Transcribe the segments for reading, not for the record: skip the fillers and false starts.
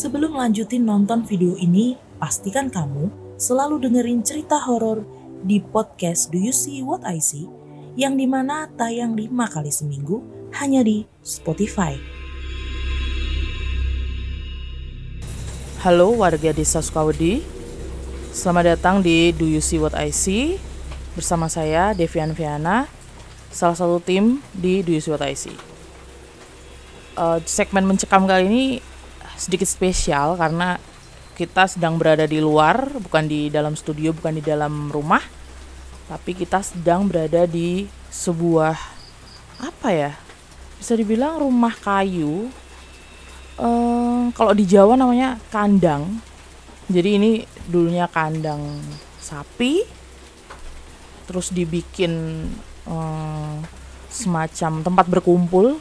Sebelum lanjutin nonton video ini, pastikan kamu selalu dengerin cerita horor di podcast Do You See What I See, yang dimana tayang 5 kali seminggu hanya di Spotify. Halo warga desa Sukawedi, selamat datang di Do You See What I See. Bersama saya Devian Viana, salah satu tim di Do You See What I See. Segmen mencekam kali ini sedikit spesial karena kita sedang berada di luar, bukan di dalam studio, bukan di dalam rumah, tapi kita sedang berada di sebuah, bisa dibilang rumah kayu. Kalau di Jawa namanya kandang. Jadi ini dulunya kandang sapi, terus dibikin semacam tempat berkumpul.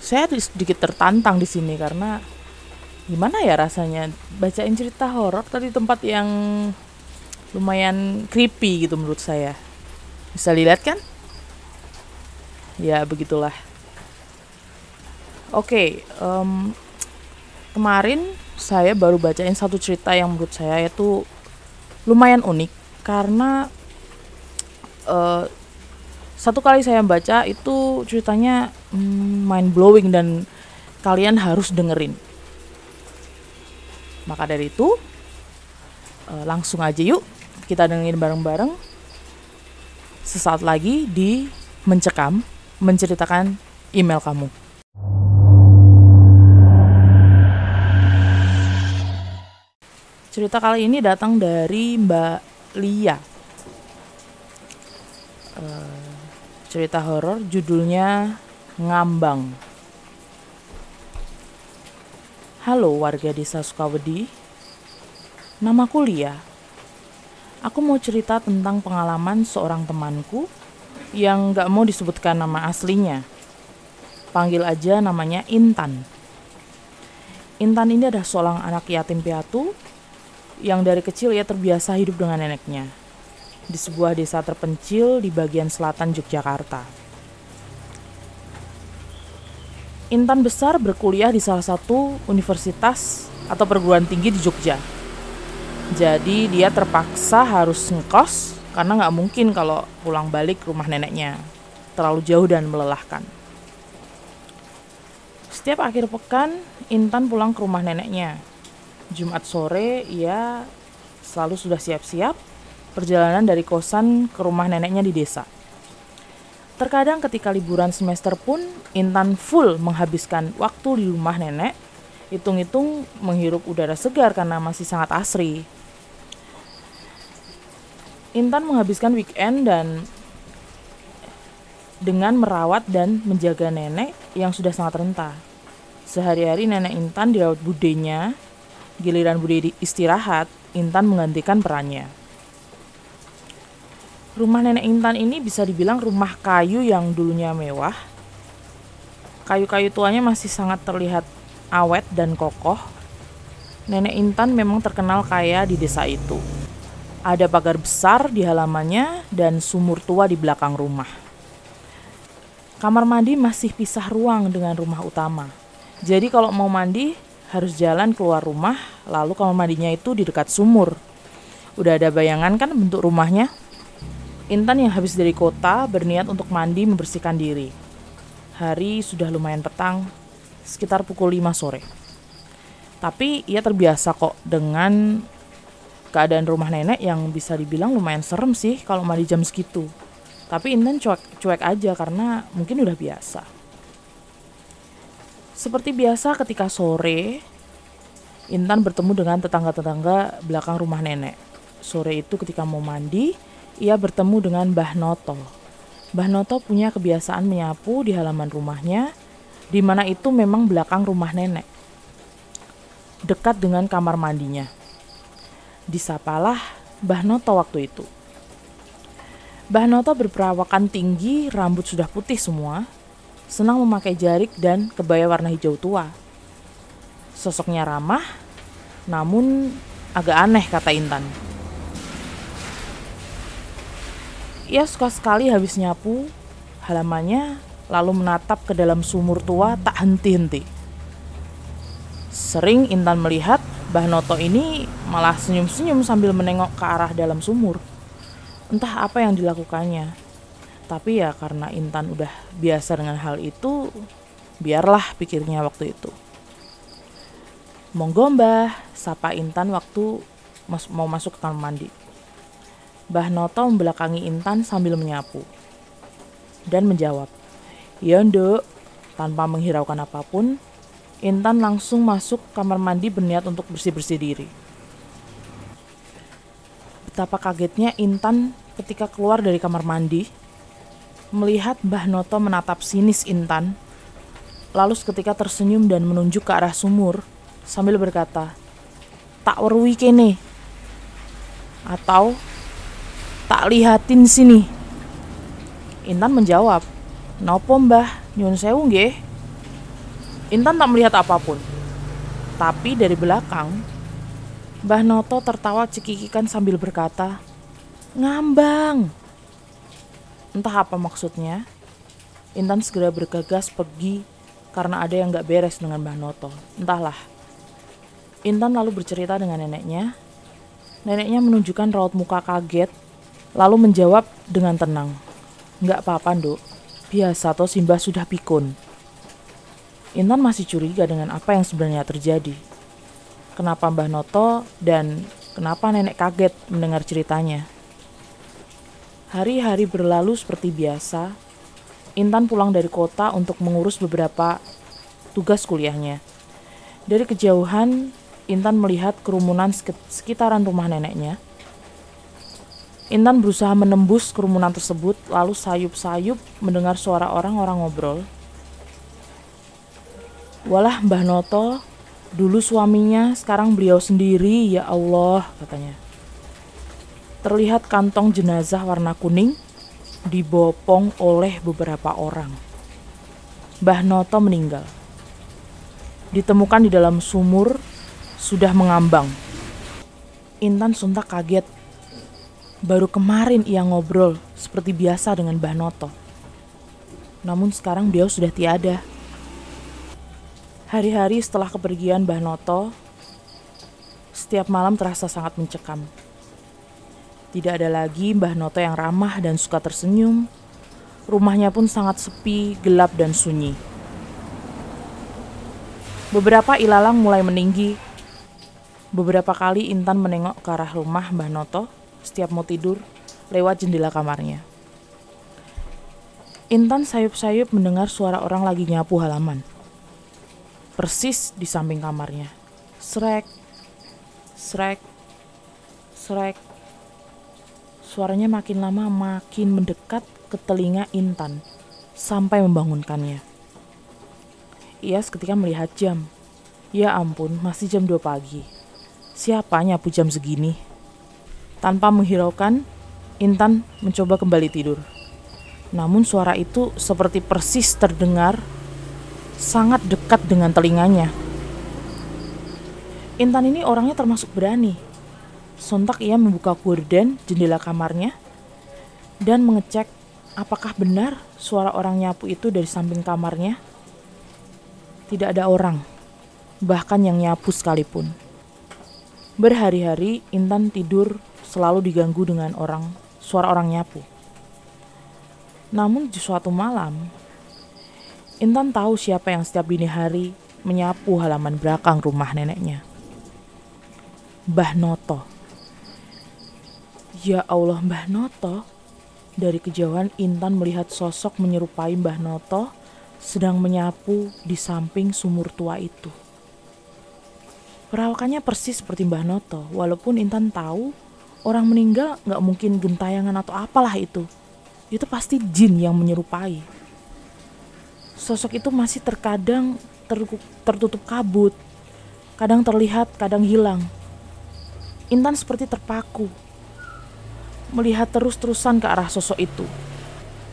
Saya sedikit tertantang di sini karena gimana ya rasanya bacain cerita horor tadi tempat yang lumayan creepy gitu menurut saya. Bisa dilihat kan? Ya begitulah. Oke, kemarin saya baru bacain satu cerita yang menurut saya itu lumayan unik karena satu kali saya baca itu ceritanya mind blowing dan kalian harus dengerin. Maka dari itu langsung aja yuk kita dengerin bareng-bareng sesaat lagi di Mencekam menceritakan email kamu. Cerita kali ini datang dari Mbak Lia. Cerita horor judulnya Ngambang. Halo warga desa Sukawedi, namaku Lia. Aku mau cerita tentang pengalaman seorang temanku yang gak mau disebutkan nama aslinya. Panggil aja namanya Intan. Intan ini adalah seorang anak yatim piatu yang dari kecil ia terbiasa hidup dengan neneknya di sebuah desa terpencil di bagian selatan Yogyakarta. Intan besar berkuliah di salah satu universitas atau perguruan tinggi di Jogja. Jadi dia terpaksa harus ngekos karena nggak mungkin kalau pulang balik rumah neneknya. Terlalu jauh dan melelahkan. Setiap akhir pekan, Intan pulang ke rumah neneknya. Jumat sore, ia selalu sudah siap-siap perjalanan dari kosan ke rumah neneknya di desa. Terkadang ketika liburan semester pun, Intan full menghabiskan waktu di rumah nenek, hitung-hitung menghirup udara segar karena masih sangat asri. Intan menghabiskan weekend dan dengan merawat dan menjaga nenek yang sudah sangat renta. Sehari-hari nenek Intan dirawat budenya, giliran bude istirahat, Intan menggantikan perannya. Rumah nenek Intan ini bisa dibilang rumah kayu yang dulunya mewah. Kayu-kayu tuanya masih sangat terlihat awet dan kokoh. Nenek Intan memang terkenal kaya di desa itu. Ada pagar besar di halamannya dan sumur tua di belakang rumah. Kamar mandi masih pisah ruang dengan rumah utama. Jadi kalau mau mandi harus jalan keluar rumah, lalu kamar mandinya itu di dekat sumur. Udah ada bayangan kan bentuk rumahnya? Intan yang habis dari kota berniat untuk mandi membersihkan diri. Hari sudah lumayan petang, sekitar pukul 5 sore. Tapi ia terbiasa kok dengan keadaan rumah nenek yang bisa dibilang lumayan serem sih kalau mandi jam segitu. Tapi Intan cuek aja karena mungkin udah biasa. Seperti biasa ketika sore, Intan bertemu dengan tetangga-tetangga belakang rumah nenek. Sore itu ketika mau mandi, ia bertemu dengan Mbah Noto. Mbah Noto punya kebiasaan menyapu di halaman rumahnya, di mana itu memang belakang rumah nenek, dekat dengan kamar mandinya. Disapalah Mbah Noto waktu itu. Mbah Noto berperawakan tinggi, rambut sudah putih semua, senang memakai jarik dan kebaya warna hijau tua. Sosoknya ramah, namun agak aneh kata Intan. Ia suka sekali habis nyapu halamannya, lalu menatap ke dalam sumur tua tak henti-henti. Sering Intan melihat Mbah Noto ini malah senyum-senyum sambil menengok ke arah dalam sumur. Entah apa yang dilakukannya. Tapi ya karena Intan udah biasa dengan hal itu, biarlah pikirnya waktu itu. "Monggo Mbah," sapa Intan waktu mau masuk ke kamar mandi. Mbah Noto membelakangi Intan sambil menyapu. Dan menjawab, "Ya Nduk." Tanpa menghiraukan apapun, Intan langsung masuk kamar mandi berniat untuk bersih-bersih diri. Betapa kagetnya Intan ketika keluar dari kamar mandi, melihat Mbah Noto menatap sinis Intan, lalu seketika tersenyum dan menunjuk ke arah sumur sambil berkata, "Tak weruhi kene," atau "tak lihatin sini." Intan menjawab, "Nopo Mbah, nyun sewu nggih." Intan tak melihat apapun. Tapi dari belakang, Mbah Noto tertawa cekikikan sambil berkata, "Ngambang." Entah apa maksudnya, Intan segera bergegas pergi karena ada yang gak beres dengan Mbah Noto. Entahlah. Intan lalu bercerita dengan neneknya. Neneknya menunjukkan raut muka kaget, lalu menjawab dengan tenang, "Nggak apa-apa, Nduk. Biasa toh Simbah sudah pikun." Intan masih curiga dengan apa yang sebenarnya terjadi. Kenapa Mbah Noto dan kenapa nenek kaget mendengar ceritanya. Hari-hari berlalu seperti biasa. Intan pulang dari kota untuk mengurus beberapa tugas kuliahnya. Dari kejauhan, Intan melihat kerumunan sekitaran rumah neneknya. Intan berusaha menembus kerumunan tersebut, lalu sayup-sayup mendengar suara orang-orang ngobrol. "Walah Mbah Noto, dulu suaminya, sekarang beliau sendiri, ya Allah," katanya. Terlihat kantong jenazah warna kuning dibopong oleh beberapa orang. Mbah Noto meninggal. Ditemukan di dalam sumur, sudah mengambang. Intan sontak kaget. Baru kemarin ia ngobrol seperti biasa dengan Mbah Noto. Namun sekarang beliau sudah tiada. Hari-hari setelah kepergian Mbah Noto, setiap malam terasa sangat mencekam. Tidak ada lagi Mbah Noto yang ramah dan suka tersenyum. Rumahnya pun sangat sepi, gelap dan sunyi. Beberapa ilalang mulai meninggi. Beberapa kali Intan menengok ke arah rumah Mbah Noto setiap mau tidur lewat jendela kamarnya. Intan sayup-sayup mendengar suara orang lagi nyapu halaman. Persis di samping kamarnya. Srek, srek, srek. Suaranya makin lama makin mendekat ke telinga Intan sampai membangunkannya. Ia seketika melihat jam. Ya ampun, masih jam 2 pagi. Siapa nyapu jam segini? Tanpa menghiraukan, Intan mencoba kembali tidur. Namun suara itu seperti persis terdengar sangat dekat dengan telinganya. Intan ini orangnya termasuk berani. Sontak ia membuka gorden jendela kamarnya dan mengecek apakah benar suara orang nyapu itu dari samping kamarnya. Tidak ada orang, bahkan yang nyapu sekalipun. Berhari-hari Intan tidur selalu diganggu dengan suara orang nyapu. Namun di suatu malam, Intan tahu siapa yang setiap dini hari menyapu halaman belakang rumah neneknya. Mbah Noto. Ya Allah, Mbah Noto. Dari kejauhan Intan melihat sosok menyerupai Mbah Noto sedang menyapu di samping sumur tua itu. Perawakannya persis seperti Mbah Noto, walaupun Intan tahu orang meninggal gak mungkin gentayangan atau apalah itu. Itu pasti jin yang menyerupai. Sosok itu masih terkadang tertutup kabut, kadang terlihat, kadang hilang. Intan seperti terpaku, melihat terus-terusan ke arah sosok itu.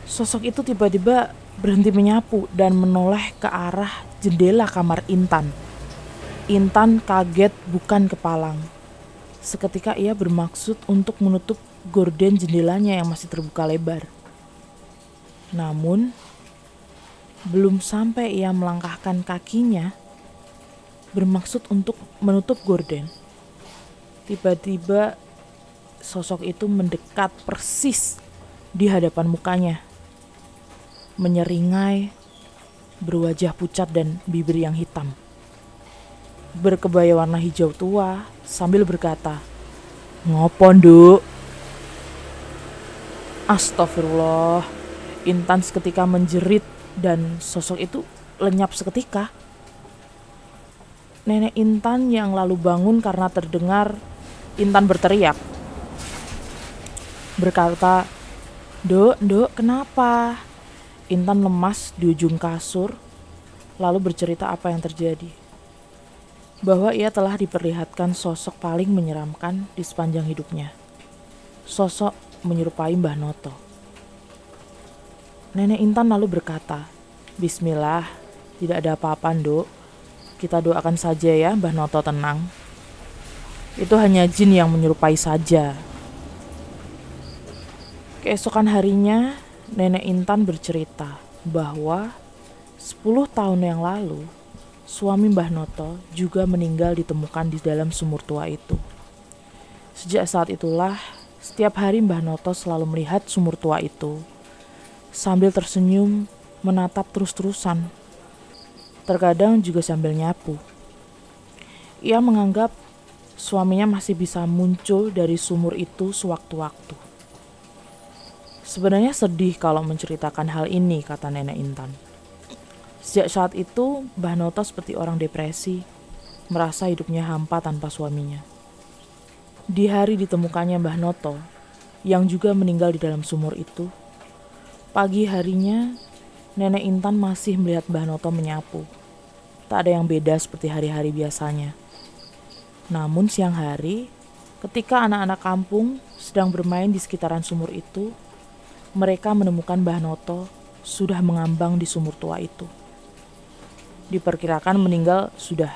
Sosok itu tiba-tiba berhenti menyapu dan menoleh ke arah jendela kamar Intan. Intan kaget bukan kepalang. Seketika ia bermaksud untuk menutup gorden jendelanya yang masih terbuka lebar. Namun belum sampai ia melangkahkan kakinya, bermaksud untuk menutup gorden. Tiba-tiba sosok itu mendekat persis di hadapan mukanya. Menyeringai, berwajah pucat dan bibir yang hitam. Berkebaya warna hijau tua sambil berkata, "Ngopo, Nduk?" Astagfirullah. Intan seketika menjerit dan sosok itu lenyap seketika. Nenek Intan yang lalu bangun karena terdengar Intan berteriak. Berkata, Dok, kenapa?" Intan lemas di ujung kasur, lalu bercerita apa yang terjadi. Bahwa ia telah diperlihatkan sosok paling menyeramkan di sepanjang hidupnya. Sosok menyerupai Mbah Noto. Nenek Intan lalu berkata, "Bismillah, tidak ada apa-apa, Nduk. Kita doakan saja ya, Mbah Noto tenang. Itu hanya jin yang menyerupai saja." Keesokan harinya, Nenek Intan bercerita bahwa 10 tahun yang lalu, suami Mbah Noto juga meninggal ditemukan di dalam sumur tua itu. Sejak saat itulah, setiap hari Mbah Noto selalu melihat sumur tua itu, sambil tersenyum menatap terus-terusan. Terkadang juga sambil nyapu. Ia menganggap suaminya masih bisa muncul dari sumur itu sewaktu-waktu. Sebenarnya sedih kalau menceritakan hal ini, kata Nenek Intan. Sejak saat itu, Mbah Noto seperti orang depresi, merasa hidupnya hampa tanpa suaminya. Di hari ditemukannya Mbah Noto, yang juga meninggal di dalam sumur itu, pagi harinya, Nenek Intan masih melihat Mbah Noto menyapu. Tak ada yang beda seperti hari-hari biasanya. Namun siang hari, ketika anak-anak kampung sedang bermain di sekitaran sumur itu, mereka menemukan Mbah Noto sudah mengambang di sumur tua itu. Diperkirakan meninggal sudah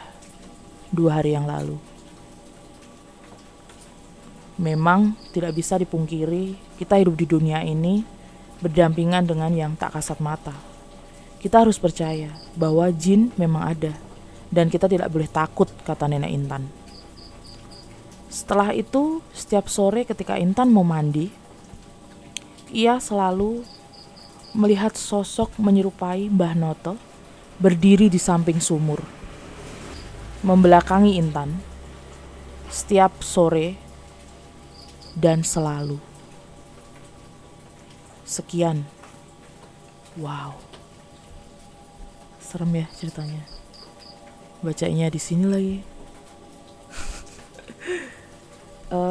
2 hari yang lalu. Memang tidak bisa dipungkiri, kita hidup di dunia ini berdampingan dengan yang tak kasat mata. Kita harus percaya bahwa jin memang ada, dan kita tidak boleh takut, kata Nenek Intan. Setelah itu, setiap sore ketika Intan mau mandi, ia selalu melihat sosok menyerupai Mbah Noto berdiri di samping sumur, membelakangi Intan setiap sore dan selalu. Sekian. Wow. Serem ya ceritanya. Bacanya di sini lagi.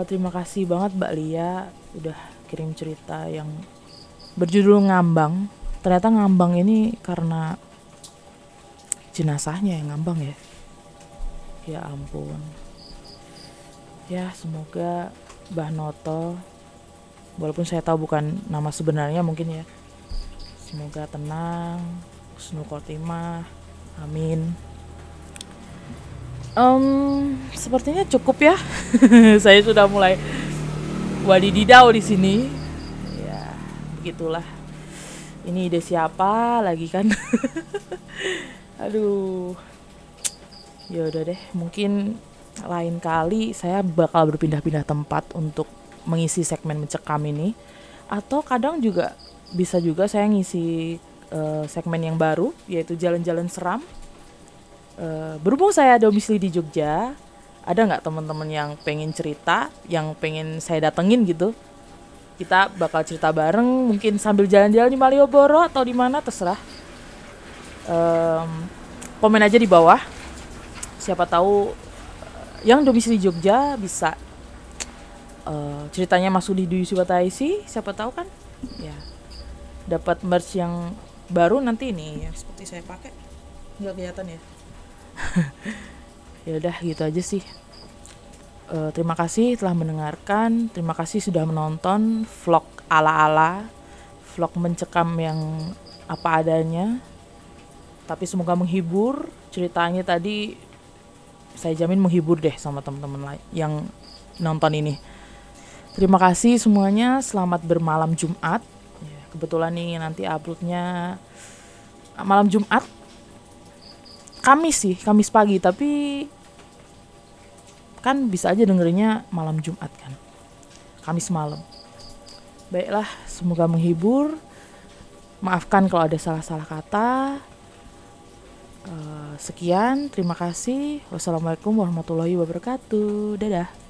Terima kasih banget Mbak Lia udah kirim cerita yang berjudul Ngambang. Ternyata ngambang ini karena jenazahnya yang ngambang ya. Ya ampun. Ya semoga Mbah Noto, walaupun saya tahu bukan nama sebenarnya mungkin ya, semoga tenang, husnul khotimah, amin. Sepertinya cukup ya. Saya sudah mulai wadididau di sini. Ya, begitulah. Ini ide siapa lagi kan? Aduh. Ya udah deh, mungkin lain kali saya bakal berpindah-pindah tempat untuk mengisi segmen mencekam ini. Atau kadang juga bisa juga saya ngisi segmen yang baru, yaitu jalan-jalan seram. Berhubung saya domisili di Jogja, ada nggak teman-teman yang pengen cerita, yang pengen saya datengin gitu? Kita bakal cerita bareng, mungkin sambil jalan-jalan di Malioboro atau di mana terserah. Komen aja di bawah. Siapa tahu yang domisili Jogja bisa ceritanya masuk di Do You See What I See, siapa tahu kan? Ya, dapat merch yang baru nanti nih, yang seperti saya pakai. Nggak kelihatan ya? Ya udah gitu aja sih. Terima kasih telah mendengarkan. Terima kasih sudah menonton vlog ala-ala, vlog mencekam yang apa adanya. Tapi semoga menghibur. Ceritanya tadi saya jamin menghibur deh sama teman-teman lain yang nonton ini. Terima kasih semuanya. Selamat bermalam Jumat. Kebetulan nih nanti uploadnya malam Jumat. Kamis pagi, tapi kan bisa aja dengerinnya malam Jumat kan, Kamis malam. Baiklah, semoga menghibur. Maafkan kalau ada salah-salah kata. Sekian, terima kasih. Wassalamualaikum warahmatullahi wabarakatuh. Dadah.